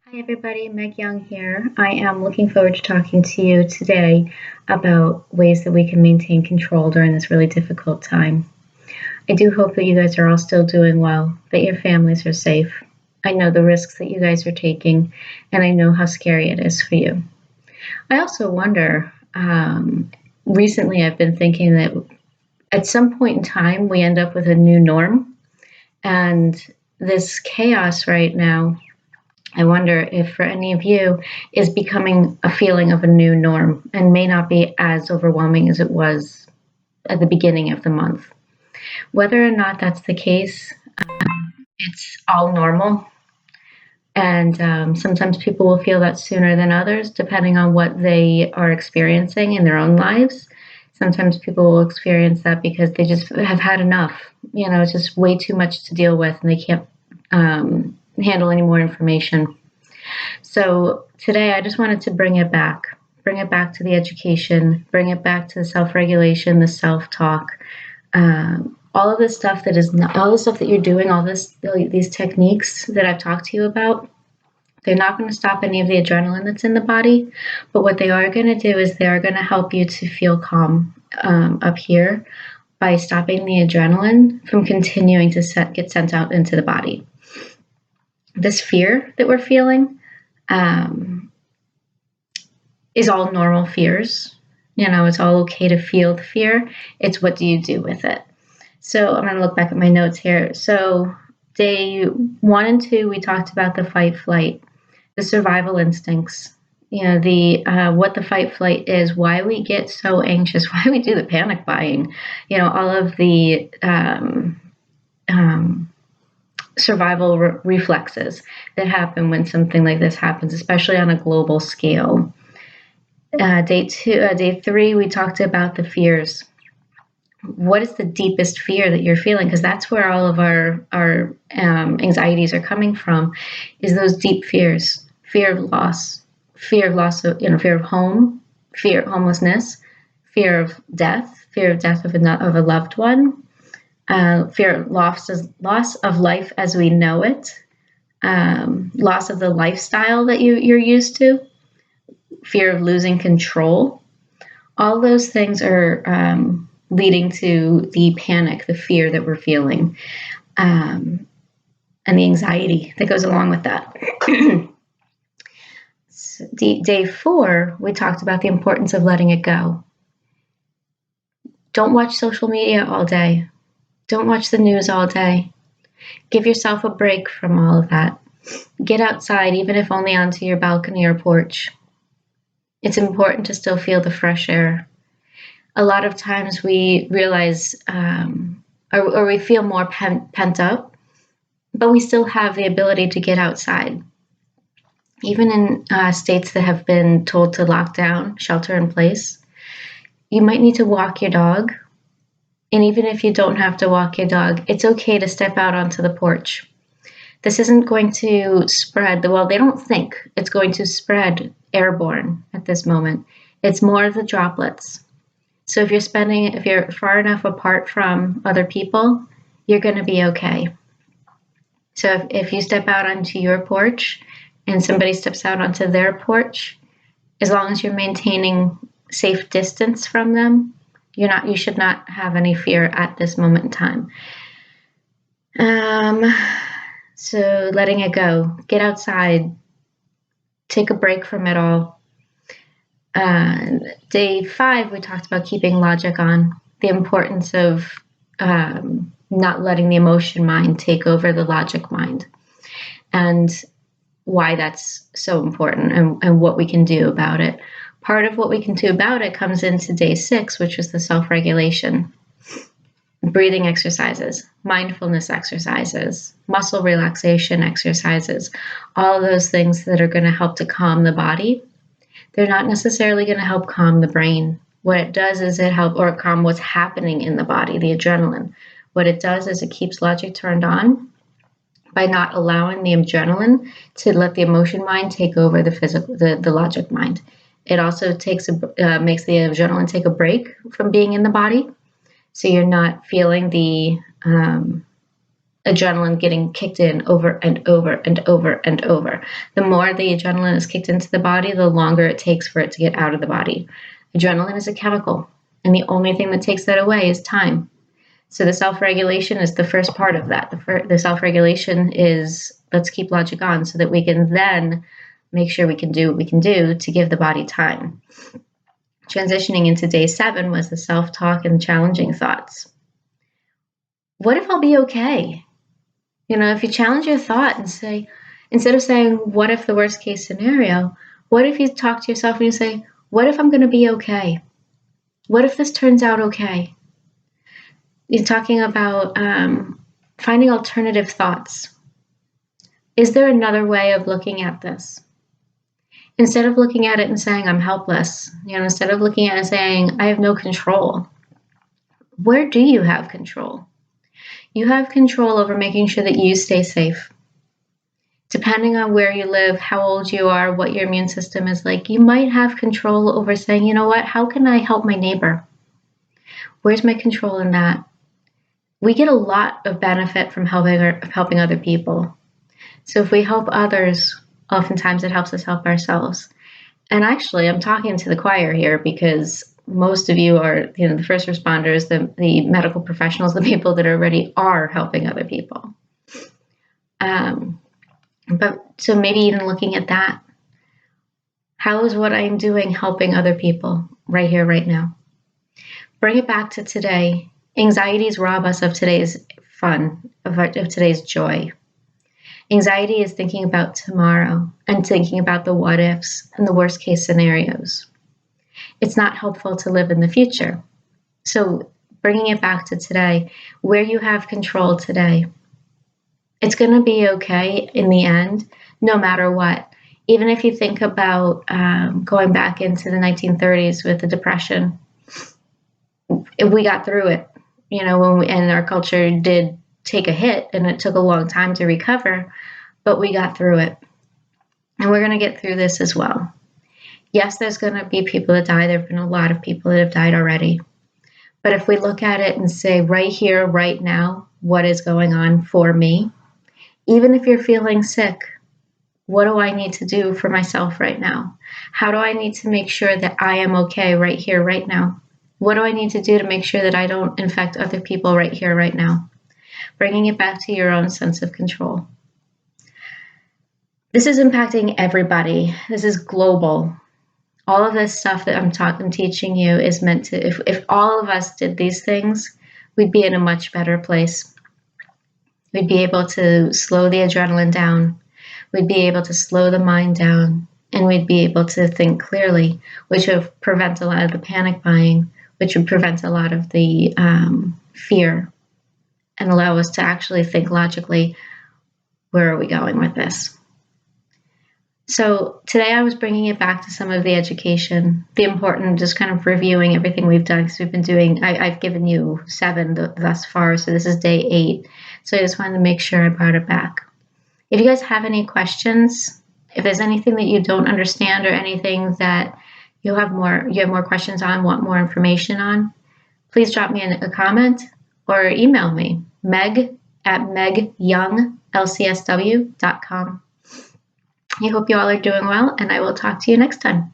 Hi everybody, Meg Young here. I am looking forward to talking to you today about ways that we can maintain control during this really difficult time. I do hope that you guys are all still doing well, that your families are safe. I know the risks that you guys are taking, and I know how scary it is for you. I also wonder, recently I've been thinking that at some point in time we end up with a new norm, and this chaos right now, I wonder if for any of you is becoming a feeling of a new norm and may not be as overwhelming as it was at the beginning of the month. Whether or not that's the case, it's all normal. And sometimes people will feel that sooner than others, depending on what they are experiencing in their own lives. Sometimes people will experience that because they just have had enough. It's just way too much to deal with and they can't handle any more information. So today I just wanted to bring it back to the education, bring it back to the self-regulation, the self-talk, all of this stuff that is not, all the stuff that you're doing, these techniques that I've talked to you about. They're not going to stop any of the adrenaline that's in the body, but what they are going to do is they are going to help you to feel calm up here by stopping the adrenaline from continuing to get sent out into the body. This fear that we're feeling um, is all normal fears. It's all okay to feel the fear. It's what do you do with it? So I'm going to look back at my notes here. So day 1 and 2, we talked about the fight flight, the survival instincts, the what the fight flight is, why we get so anxious, why we do the panic buying, all of the survival reflexes that happen when something like this happens, especially on a global scale. Day 3, we talked about the fears. What is the deepest fear that you're feeling? Because that's where all of our anxieties are coming from, is those deep fears. Fear of loss, fear of home, fear of homelessness, fear of death of a loved one, fear of loss of life as we know it, loss of the lifestyle that you're used to, fear of losing control. All those things are leading to the panic, the fear that we're feeling, and the anxiety that goes along with that. Day 4, we talked about the importance of letting it go. Don't watch social media all day. Don't watch the news all day. Give yourself a break from all of that. Get outside, even if only onto your balcony or porch. It's important to still feel the fresh air. A lot of times we realize, or we feel more pent up, but we still have the ability to get outside. Even in states that have been told to lock down, shelter in place, you might need to walk your dog. And even if you don't have to walk your dog, it's okay to step out onto the porch. This isn't going to spread, well, they don't think it's going to spread airborne at this moment. It's more of the droplets. So if you're far enough apart from other people, you're going to be okay. So if you step out onto your porch and somebody steps out onto their porch, as long as you're maintaining safe distance from them, you should not have any fear at this moment in time. So letting it go, get outside, take a break from it all. Day 5, we talked about keeping logic on, the importance of not letting the emotion mind take over the logic mind, and why that's so important and what we can do about it. Part of what we can do about it comes into day 6, which is the self-regulation. Breathing exercises, mindfulness exercises, muscle relaxation exercises, all of those things that are going to help to calm the body. They're not necessarily going to help calm the brain. What it does is it helps or calm what's happening in the body, the adrenaline. What it does is it keeps logic turned on by not allowing the adrenaline to let the emotion mind take over the logic mind. It also makes the adrenaline take a break from being in the body, so you're not feeling the adrenaline getting kicked in over and over and over and over. The more the adrenaline is kicked into the body, the longer it takes for it to get out of the body. Adrenaline is a chemical, and the only thing that takes that away is time. So the self-regulation is the first part of that. The self-regulation is, let's keep logic on so that we can then make sure we can do what we can do to give the body time. Transitioning into day 7 was the self-talk and challenging thoughts. What if I'll be okay? If you challenge your thought and say, instead of saying, what if the worst case scenario, what if you talk to yourself and you say, what if I'm going to be okay? What if this turns out okay? You're talking about finding alternative thoughts. Is there another way of looking at this? Instead of looking at it and saying, I'm helpless, instead of looking at it and saying, I have no control, where do you have control? You have control over making sure that you stay safe. Depending on where you live, how old you are, what your immune system is like, you might have control over saying, you know what, how can I help my neighbor? Where's my control in that? We get a lot of benefit from helping other people. So if we help others, oftentimes it helps us help ourselves. And actually, I'm talking to the choir here because most of you are, the first responders, the medical professionals, the people that already are helping other people. But so maybe even looking at that, how is what I'm doing helping other people right here, right now? Bring it back to today. Anxieties rob us of today's fun, of today's joy. Anxiety is thinking about tomorrow and thinking about the what ifs and the worst case scenarios. It's not helpful to live in the future. So bringing it back to today, where you have control today, it's going to be okay in the end, no matter what. Even if you think about going back into the 1930s with the Depression, we got through it, and our culture did take a hit, and it took a long time to recover, but we got through it. And we're going to get through this as well. Yes, there's going to be people that die. There have been a lot of people that have died already. But if we look at it and say, right here, right now, what is going on for me? Even if you're feeling sick, what do I need to do for myself right now? How do I need to make sure that I am okay right here, right now? What do I need to do to make sure that I don't infect other people right here, right now? Bringing it back to your own sense of control. This is impacting everybody. This is global. All of this stuff that I'm teaching you is meant to, if all of us did these things, we'd be in a much better place. We'd be able to slow the adrenaline down. We'd be able to slow the mind down, and we'd be able to think clearly, which would prevent a lot of the panic buying, which would prevent a lot of the fear, and allow us to actually think logically, where are we going with this? So today I was bringing it back to some of the education, the important, just kind of reviewing everything we've done, because we've been doing, I've given you 7 thus far, so this is day 8. So I just wanted to make sure I brought it back. If you guys have any questions, if there's anything that you don't understand or anything that you have more questions on, want more information on, please drop me a comment or email me, meg@megyounglcsw.com. I hope you all are doing well, and I will talk to you next time.